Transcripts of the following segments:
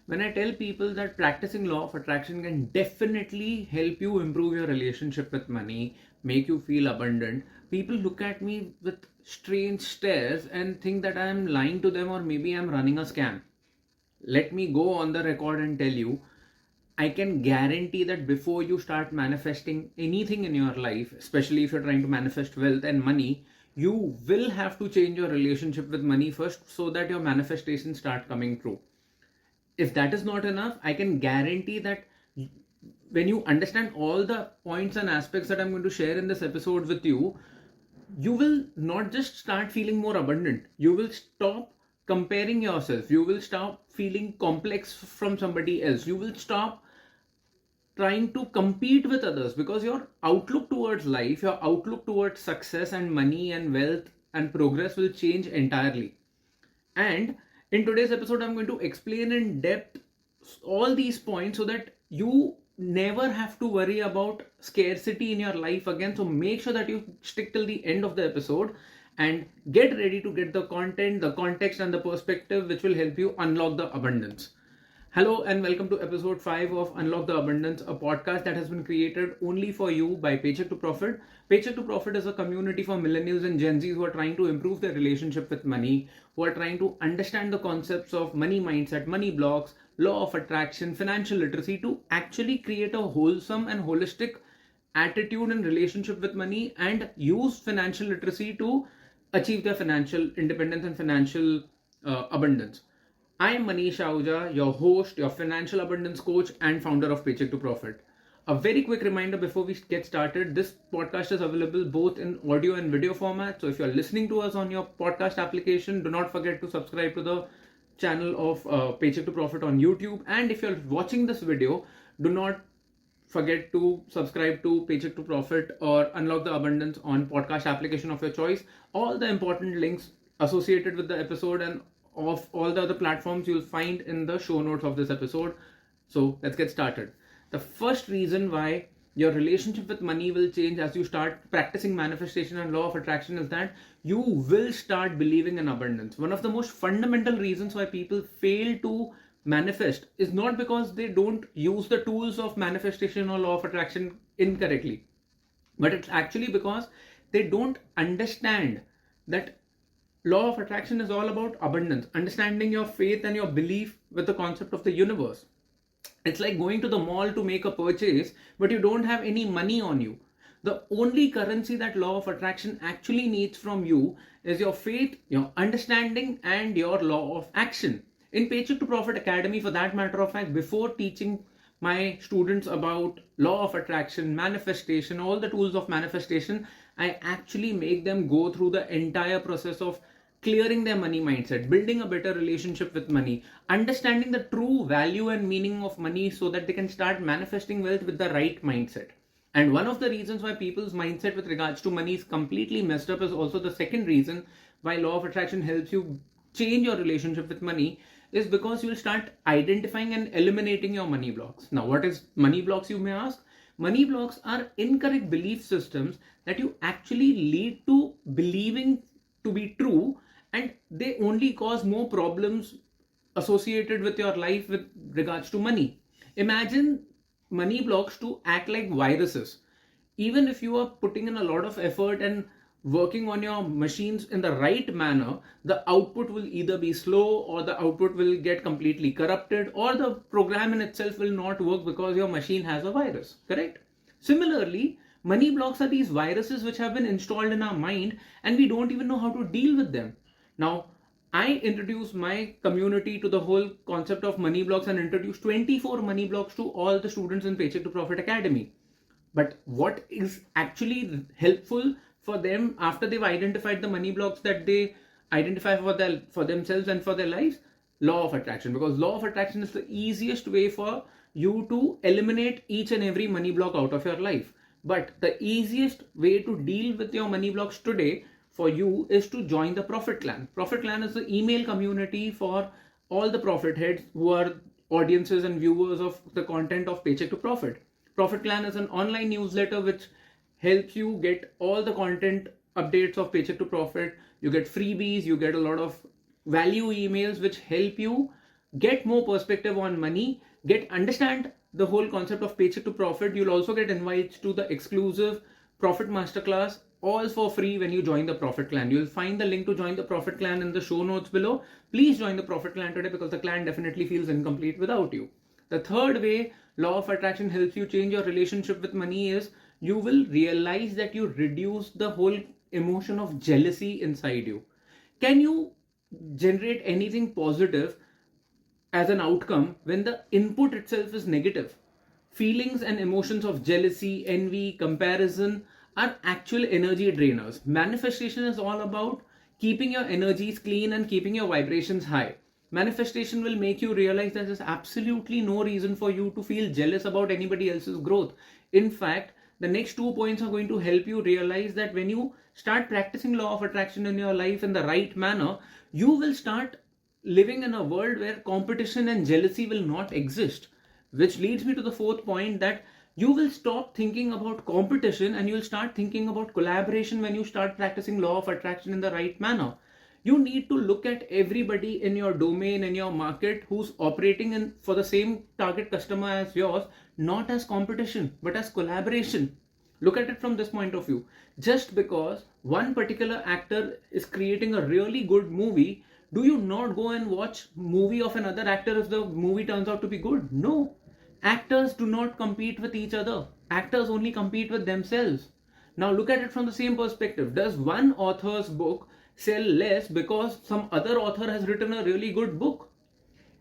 When I tell people that practicing law of attraction can definitely help you improve your relationship with money, make you feel abundant, people look at me with strange stares and think that I am lying to them or maybe I'm running a scam. Let me go on the record and tell you, I can guarantee that before you start manifesting anything in your life, especially if you're trying to manifest wealth and money, you will have to change your relationship with money first so that your manifestations start coming true. If that is not enough, I can guarantee that when you understand all the points and aspects that I'm going to share in this episode with you, you will not just start feeling more abundant. You will stop comparing yourself. You will stop feeling complex from somebody else. You will stop trying to compete with others because your outlook towards life, your outlook towards success and money and wealth and progress will change entirely. And in today's episode, I'm going to explain in depth all these points so that you never have to worry about scarcity in your life again. So make sure that you stick till the end of the episode and get ready to get the content, the context, and the perspective which will help you unlock the abundance. Hello and welcome to episode 5 of Unlock the Abundance, a podcast that has been created only for you by Paycheck to Profit. Paycheck to Profit is a community for millennials and Gen Zs who are trying to improve their relationship with money, who are trying to understand the concepts of money mindset, money blocks, law of attraction, financial literacy to actually create a wholesome and holistic attitude and relationship with money and use financial literacy to achieve their financial independence and financial abundance. I am Manish Ahuja, your host, your financial abundance coach, and founder of Paycheck to Profit. A very quick reminder before we get started, this podcast is available both in audio and video format. So if you're listening to us on your podcast application, do not forget to subscribe to the channel of Paycheck to Profit on YouTube. And if you're watching this video, do not forget to subscribe to Paycheck to Profit or Unlock the Abundance on podcast application of your choice. All the important links associated with the episode and of all the other platforms you'll find in the show notes of this episode. So let's get started. The first reason why your relationship with money will change as you start practicing manifestation and law of attraction is that you will start believing in abundance. One of the most fundamental reasons why people fail to manifest is not because they don't use the tools of manifestation or law of attraction incorrectly, but it's actually because they don't understand that law of attraction is all about abundance, understanding your faith and your belief with the concept of the universe. It's like going to the mall to make a purchase, but you don't have any money on you. The only currency that law of attraction actually needs from you is your faith, your understanding, and your law of action. In Paycheck to Profit Academy, for that matter of fact, before teaching my students about law of attraction, manifestation, all the tools of manifestation, I actually make them go through the entire process of clearing their money mindset, building a better relationship with money, understanding the true value and meaning of money so that they can start manifesting wealth with the right mindset. And one of the reasons why people's mindset with regards to money is completely messed up is also the second reason why law of attraction helps you change your relationship with money is because you'll start identifying and eliminating your money blocks. Now, what is money blocks, you may ask? Money blocks are incorrect belief systems that you actually lead to believing to be true, and they only cause more problems associated with your life with regards to money. Imagine money blocks to act like viruses. Even if you are putting in a lot of effort and working on your machines in the right manner, the output will either be slow or the output will get completely corrupted or the program in itself will not work because your machine has a virus, correct? Similarly, money blocks are these viruses which have been installed in our mind and we don't even know how to deal with them. Now, I introduced my community to the whole concept of money blocks and introduced 24 money blocks to all the students in Paycheck to Profit Academy. But what is actually helpful for them after they've identified the money blocks that they identify for themselves and for their lives? Law of attraction. Because law of attraction is the easiest way for you to eliminate each and every money block out of your life. But the easiest way to deal with your money blocks today for you is to join the Profit Clan. Profit Clan is the email community for all the profit heads who are audiences and viewers of the content of Paycheck to Profit. Profit Clan is an online newsletter which helps you get all the content updates of Paycheck to Profit. You get freebies, you get a lot of value emails which help you get more perspective on money, understand the whole concept of paycheck to profit. You'll also get invites to the exclusive profit masterclass, all for free when you join the profit clan. You'll find the link to join the profit clan in the show notes below. Please join the profit clan today, because the clan definitely feels incomplete without you. The third way law of attraction helps you change your relationship with money is you will realize that you reduce the whole emotion of jealousy inside you. Can you generate anything positive as an outcome when the input itself is negative? Feelings and emotions of jealousy, envy, comparison are actual energy drainers. Manifestation is all about keeping your energies clean and keeping your vibrations high. Manifestation will make you realize that there's absolutely no reason for you to feel jealous about anybody else's growth. In fact, the next 2 points are going to help you realize that when you start practicing law of attraction in your life in the right manner, you will start living in a world where competition and jealousy will not exist. Which leads me to the fourth point, that you will stop thinking about competition and you'll start thinking about collaboration when you start practicing law of attraction in the right manner. You need to look at everybody in your domain, in your market, who's operating in for the same target customer as yours, not as competition, but as collaboration. Look at it from this point of view. Just because one particular actor is creating a really good movie, do you not go and watch movie of another actor if the movie turns out to be good? No. Actors do not compete with each other. Actors only compete with themselves. Now look at it from the same perspective. Does one author's book sell less because some other author has written a really good book?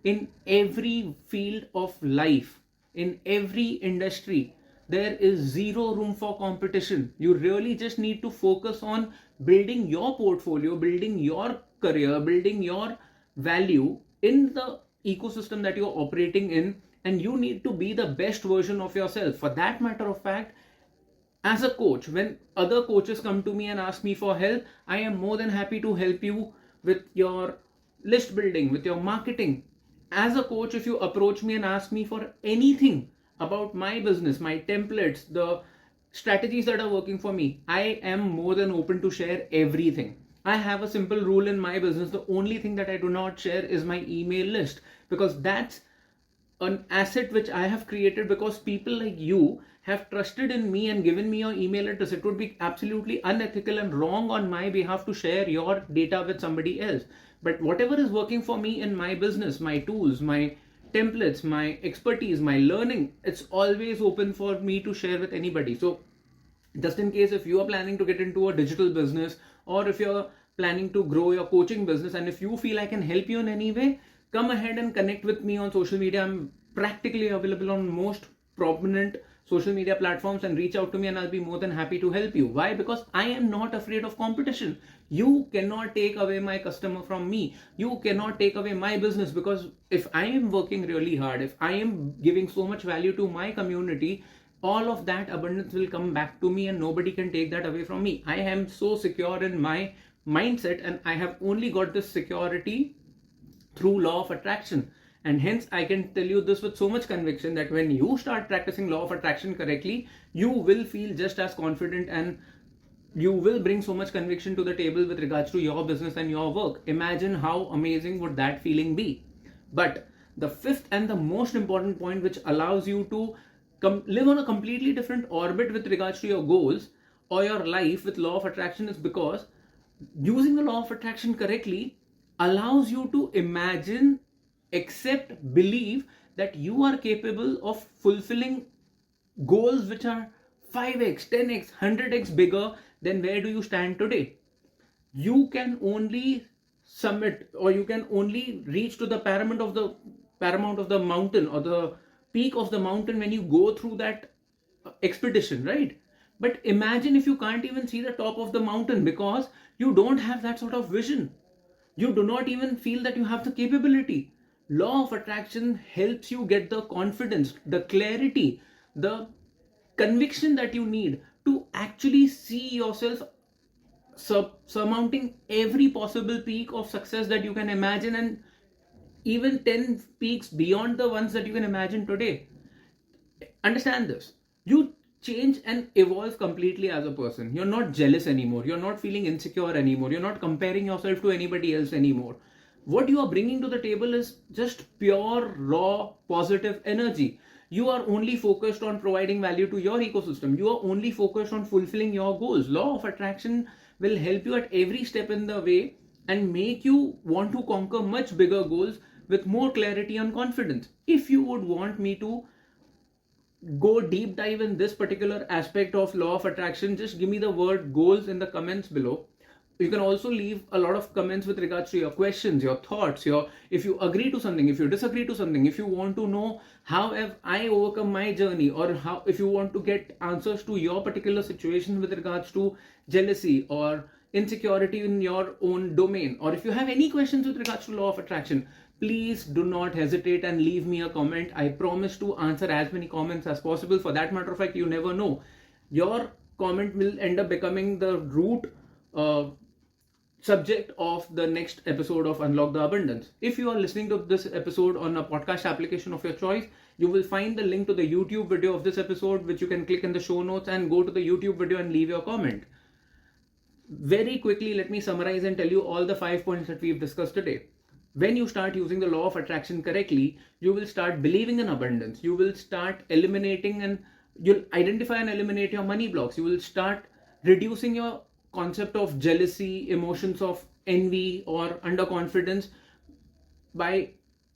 In every field of life, in every industry, there is zero room for competition. You really just need to focus on building your portfolio, building your career, building your value in the ecosystem that you're operating in, and you need to be the best version of yourself. For that matter of fact, as a coach, when other coaches come to me and ask me for help, I am more than happy to help you with your list building, with your marketing. As a coach, if you approach me and ask me for anything about my business, my templates, the strategies that are working for me, I am more than open to share everything. I have a simple rule in my business. The only thing that I do not share is my email list, because that's an asset which I have created because people like you have trusted in me and given me your email address. It would be absolutely unethical and wrong on my behalf to share your data with somebody else. But whatever is working for me in my business, my tools, my templates, my expertise, my learning, it's always open for me to share with anybody. So just in case if you are planning to get into a digital business, or if you're planning to grow your coaching business, and if you feel I can help you in any way, come ahead and connect with me on social media. I'm practically available on most prominent social media platforms, and reach out to me and I'll be more than happy to help you. Why? Because I am not afraid of competition. You cannot take away my customer from me. You cannot take away my business, because if I am working really hard, if I am giving so much value to my community, all of that abundance will come back to me and nobody can take that away from me. I am so secure in my mindset, and I have only got this security through law of attraction. And hence I can tell you this with so much conviction that when you start practicing law of attraction correctly, you will feel just as confident, and you will bring so much conviction to the table with regards to your business and your work. Imagine how amazing would that feeling be. But the fifth and the most important point, which allows you to live on a completely different orbit with regards to your goals or your life with law of attraction, is because using the law of attraction correctly allows you to imagine, accept, believe that you are capable of fulfilling goals which are 5x, 10x, 100x bigger than where do you stand today. You can only summit, or you can only reach to the paramount of the mountain, or the peak of the mountain, when you go through that expedition, right? But imagine if you can't even see the top of the mountain because you don't have that sort of vision. You do not even feel that you have the capability. Law of attraction helps you get the confidence, the clarity, the conviction that you need to actually see yourself surmounting every possible peak of success that you can imagine, and even 10 peaks beyond the ones that you can imagine today. Understand this. You change and evolve completely as a person. You're not jealous anymore. You're not feeling insecure anymore. You're not comparing yourself to anybody else anymore. What you are bringing to the table is just pure raw positive energy. You are only focused on providing value to your ecosystem. You are only focused on fulfilling your goals. Law of attraction will help you at every step in the way and make you want to conquer much bigger goals with more clarity and confidence. If you would want me to go deep dive in this particular aspect of law of attraction, just give me the word goals in the comments below. You can also leave a lot of comments with regards to your questions, your thoughts, your if you agree to something, if you disagree to something, if you want to know how have I overcome my journey, or how if you want to get answers to your particular situation with regards to jealousy or insecurity in your own domain, or if you have any questions with regards to law of attraction, please do not hesitate and leave me a comment. I promise to answer as many comments as possible. For that matter of fact, you never know, your comment will end up becoming the root subject of the next episode of Unlock the Abundance. If you are listening to this episode on a podcast application of your choice, you will find the link to the YouTube video of this episode, which you can click in the show notes and go to the YouTube video and leave your comment. Very quickly, let me summarize and tell you all the 5 points that we've discussed today. When you start using the law of attraction correctly, you will start believing in abundance. You will start eliminating and you'll identify and eliminate your money blocks. You will start reducing your concept of jealousy, emotions of envy or underconfidence by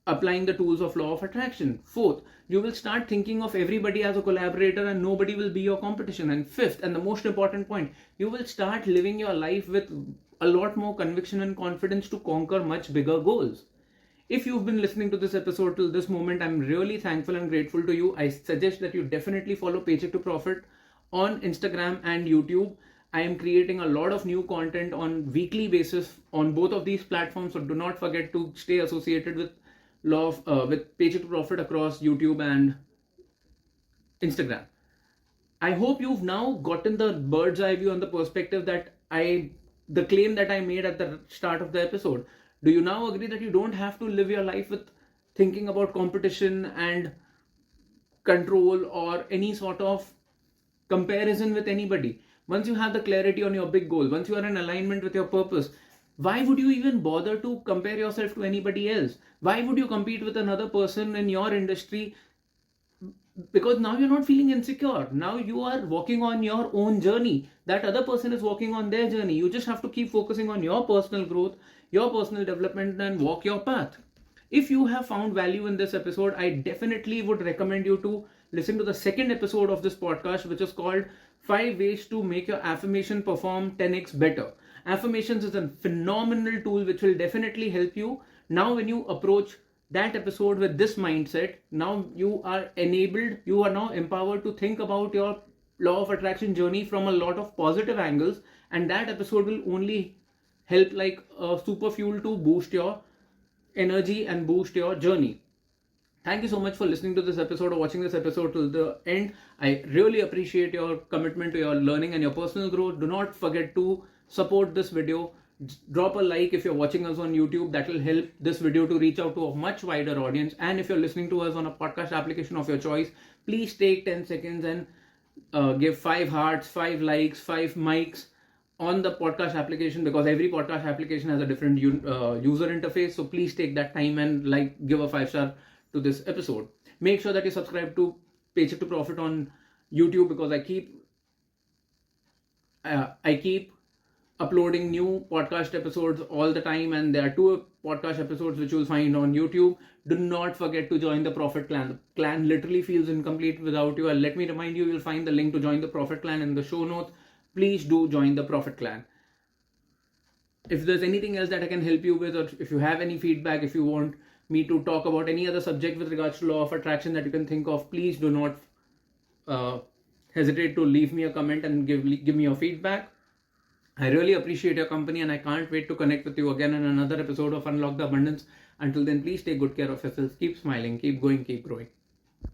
applying the tools of law of attraction. Fourth, you will start thinking of everybody as a collaborator and nobody will be your competition. And fifth, and the most important point, you will start living your life with a lot more conviction and confidence to conquer much bigger goals. If you've been listening to this episode till this moment, I'm really thankful and grateful to you. I suggest that you definitely follow Paycheck to Profit on Instagram and YouTube. I am creating a lot of new content on weekly basis on both of these platforms, so do not forget to stay associated with with Paycheck to Profit across YouTube and Instagram. I hope you've now gotten the bird's eye view and the perspective that the claim that I made at the start of the episode. Do you now agree that you don't have to live your life with thinking about competition and control or any sort of comparison with anybody? Once you have the clarity on your big goal, once you are in alignment with your purpose, why would you even bother to compare yourself to anybody else? Why would you compete with another person in your industry? Because now you're not feeling insecure. Now you are walking on your own journey. That other person is walking on their journey. You just have to keep focusing on your personal growth, your personal development, and walk your path. If you have found value in this episode, I definitely would recommend you to listen to the second episode of this podcast, which is called 5 Ways to Make Your Affirmation Perform 10x Better. Affirmations is a phenomenal tool which will definitely help you. Now, when you approach that episode with this mindset, now you are now empowered to think about your law of attraction journey from a lot of positive angles, and that episode will only help like a super fuel to boost your energy and boost your journey. Thank you so much for listening to this episode or watching this episode till the end. I really appreciate your commitment to your learning and your personal growth. Do not forget to support this video. Drop a like if you're watching us on YouTube. That will help this video to reach out to a much wider audience. And if you're listening to us on a podcast application of your choice, please take 10 seconds and give 5 hearts, 5 likes, 5 mics on the podcast application, because every podcast application has a different user interface. So please take that time and give a 5-star to this episode. Make sure that you subscribe to Paycheck to Profit on YouTube, because I keep uploading new podcast episodes all the time, and there are 2 podcast episodes which you'll find on YouTube. Do not forget to join the Profit Clan. The clan literally feels incomplete without you. And let me remind you, you'll find the link to join the Profit Clan in the show notes. Please do join the Profit Clan. If there's anything else that I can help you with, or if you have any feedback, if you want me to talk about any other subject with regards to law of attraction that you can think of, please do not hesitate to leave me a comment and give me your feedback. I really appreciate your company, and I can't wait to connect with you again in another episode of Unlock the Abundance. Until then, please take good care of yourselves. Keep smiling, keep going, keep growing.